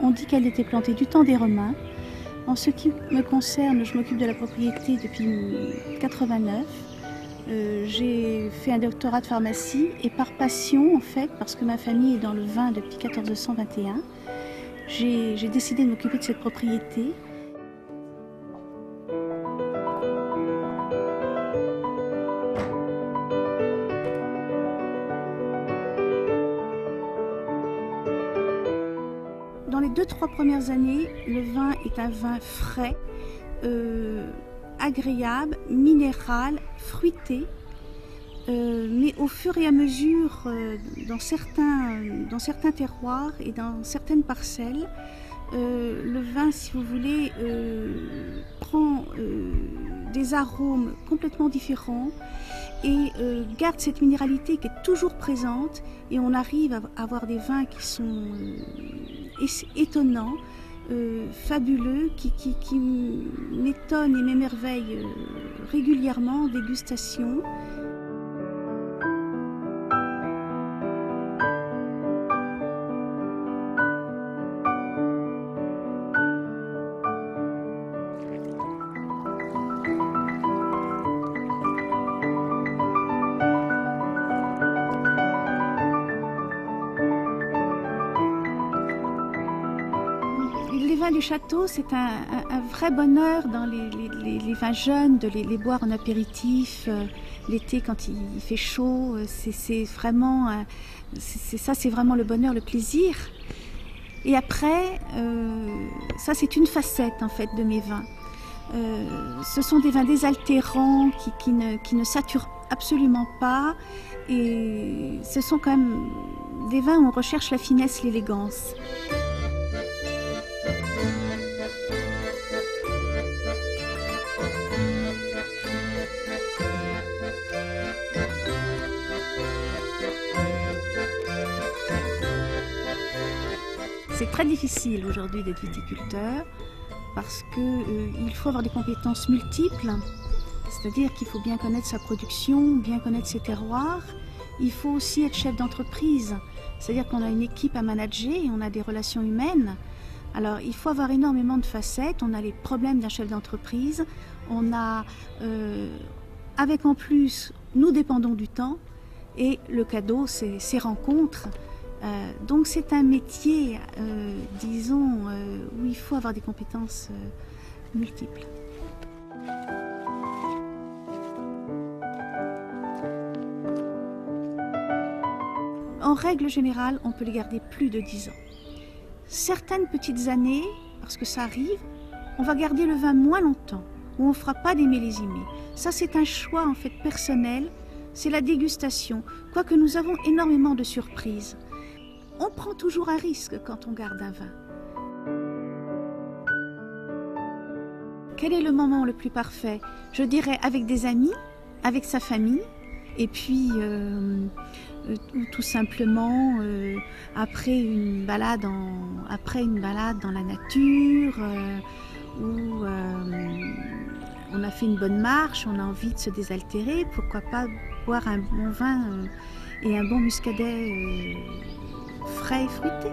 On dit qu'elle était plantée du temps des Romains. En ce qui me concerne, je m'occupe de la propriété depuis 1989. J'ai fait un doctorat de pharmacie et par passion, en fait, parce que ma famille est dans le vin depuis 1421, j'ai décidé de m'occuper de cette propriété. Dans les 2-3 premières années, le vin est un vin frais, agréable, minéral, fruité. Mais au fur et à mesure, dans certains terroirs et dans certaines parcelles, le vin, si vous voulez, prend des arômes complètement différents et garde cette minéralité qui est toujours présente, et on arrive à avoir des vins qui sont étonnants, fabuleux, qui m'étonnent et m'émerveillent régulièrement en dégustation. Les vins du château, c'est un vrai bonheur dans les vins jeunes, de les boire en apéritif, l'été quand il fait chaud. C'est vraiment le bonheur, le plaisir. Et après, ça c'est une facette en fait de mes vins. Ce sont des vins désaltérants qui ne saturent absolument pas, et ce sont quand même des vins où on recherche la finesse, l'élégance. C'est très difficile aujourd'hui d'être viticulteur parce qu'il faut avoir des compétences multiples, c'est-à-dire qu'il faut bien connaître sa production, bien connaître ses terroirs. Il faut aussi être chef d'entreprise, c'est-à-dire qu'on a une équipe à manager et on a des relations humaines. Alors il faut avoir énormément de facettes. On a les problèmes d'un chef d'entreprise, on a, avec en plus, nous dépendons du temps, et le cadeau, c'est ces rencontres. Donc c'est un métier, disons, où il faut avoir des compétences multiples. En règle générale, on peut les garder plus de 10 ans. Certaines petites années, parce que ça arrive, on va garder le vin moins longtemps, ou on ne fera pas des millésimés. Ça, c'est un choix en fait personnel, c'est la dégustation, quoique nous avons énormément de surprises. On prend toujours un risque quand on garde un vin. Quel est le moment le plus parfait? Je dirais avec des amis, avec sa famille, et puis tout simplement après une balade dans la nature, où on a fait une bonne marche, on a envie de se désaltérer, pourquoi pas boire un bon vin et un bon muscadet frais et fruité.